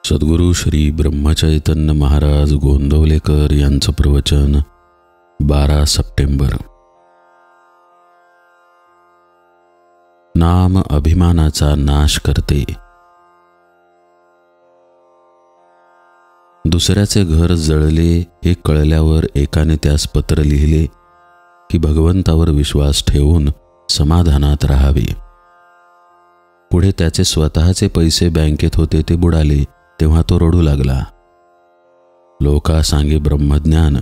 सद्गुरू श्री ब्रह्मचैतन्य महाराज गोंदवलेकर यांचं प्रवचन 12 सप्टेंबर। नाम अभिमानाचा नाश करते। दुसऱ्याचे घर जळले हे कळल्यावर एकाने त्यास पत्र लिहिले की भगवंतावर विश्वास ठेवून समाधानात राहावे। पुढे त्याचे स्वतःचे पैसे बँकेत होते ते बुडाले तेव्हा तो रडू लागला। लोका सांगे ब्रह्मज्ञान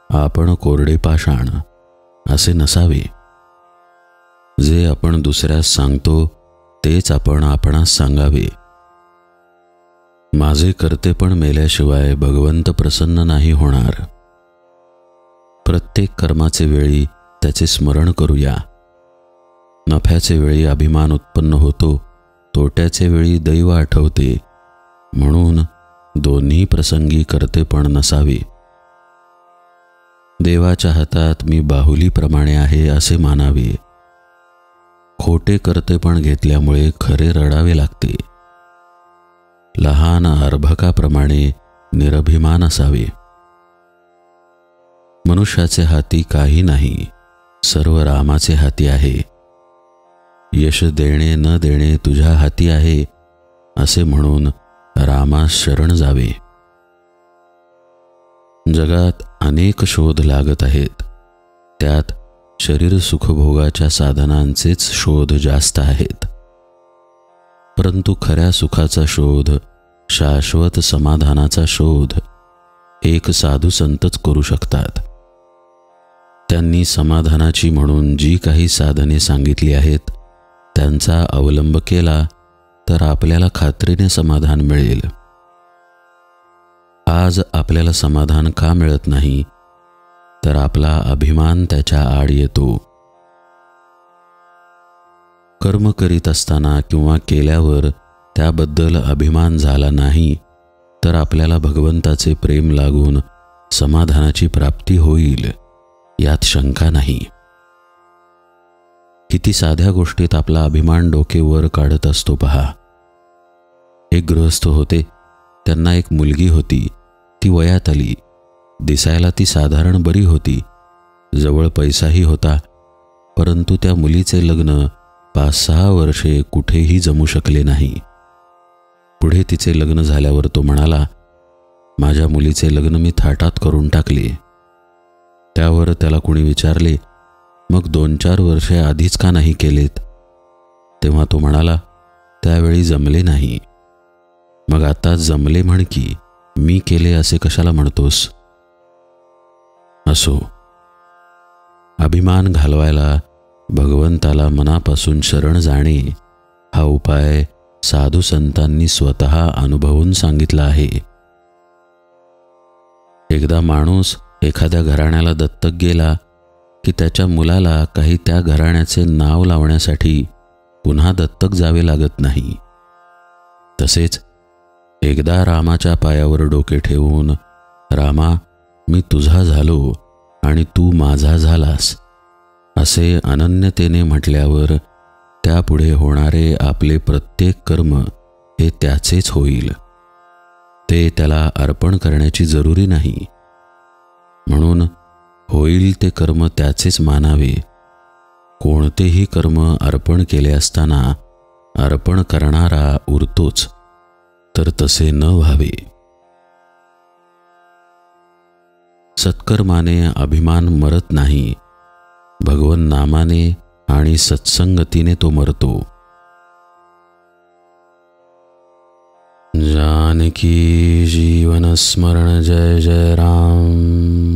आपण कोरडे पाषाण असे नसावे। जे आपण दुसऱ्यास सांगतो तेच आपण आपणास सांगावे। माझे कर्तेपण मेल्याशिवाय भगवंत प्रसन्न नाही होणार। प्रत्येक कर्माचे वेळी त्याचे स्मरण करूया। नफ्याचे वेळी अभिमान उत्पन्न होतो, तोट्याचे वेळी दैव आठवते, म्हणून दोन्ही प्रसंगी कर्तेपण नसावे। देवाच्या हातात मी बाहुलीप्रमाणे आहे असे मानावे। खोटे कर्तेपण घेतल्यामुळे खरे रडावे लागते। लहान अर्भकाप्रमाणे निरभिमान असावे। मनुष्याचे हाती काही नाही, सर्व रामाचे हाती आहे। यश देणे न देणे तुझ्या हाती आहे असे म्हणून रामास शरण जावे। जगात अनेक शोध लागत आहेत, त्यात शरीर सुखभोगाच्या साधनांचेच शोध जास्त आहेत। परंतु खऱ्या सुखाचा शोध, शाश्वत समाधानाचा शोध एक साधू संतच करू शकतात। त्यांनी समाधानाची म्हणून जी काही साधने सांगितली आहेत त्यांचा अवलंब केला तर आपल्याला खात्रीने समाधान मिळेल। आज आपल्याला समाधान का मिळत नाही तर आपला अभिमान त्याच्या आड येतो। कर्म करीत असताना किंवा केल्यावर त्याबद्दल अभिमान झाला नाही तर आपल्याला भगवंताचे प्रेम लागून समाधानाची प्राप्ती होईल यात शंका नाही। किती साध्या गोष्टीत आपला अभिमान डोके वर काढत असतो पहा। एक गृहस्थ होते, त्यांना एक मुलगी होती। ती वयात आली, दिसायला ती साधारण बरी होती, जवळ पैसाही होता, परंतु त्या मुलीचे लग्न 5-6 वर्षे कुठेही जमू शकले नाही। पुढे तिचे लग्न झाल्यावर तो म्हणाला, माझ्या मुलीचे लग्न मी थाटात करून टाकले। त्यावर त्याला कुणी विचारले, मग 2-4 वर्षे आधीच का नाही केलेत? तेव्हा तो म्हणाला, त्यावेळी जमले नाही। मग आता जमले म्हण की, मी केले असे कशाला म्हणतोस? असो, अभिमान घालवायला भगवंताला मनापासून शरण जाणे हा उपाय साधू संतांनी स्वतः अनुभवून सांगितला आहे। एकदा माणूस एखाद्या घराण्याला दत्तक गेला की त्याच्या मुलाला काही त्या घराण्याचे नाव लावण्यासाठी पुन्हा दत्तक जावे लागत नाही। तसेच एकदा रामाच्या पायावर डोके ठेवून, रामा मी तुझा झालो आणि तू माझा झालास असे अनन्यतेने म्हटल्यावर त्यापुढे होणारे आपले प्रत्येक कर्म हे त्याचेच होईल। ते त्याला अर्पण करण्याची जरुरी नाही। म्हणून होईल ते कर्म त्याचेच मानावे। कोणतेही कर्म अर्पण केले असताना अर्पण करणारा उरतोच, तर तसे न व्हावे। सत्कर्माने अभिमान मरत नाही, भगवन नामाने आणि सत्संगतीने तो मरतो। जानकी जीवन स्मरण जय जय राम।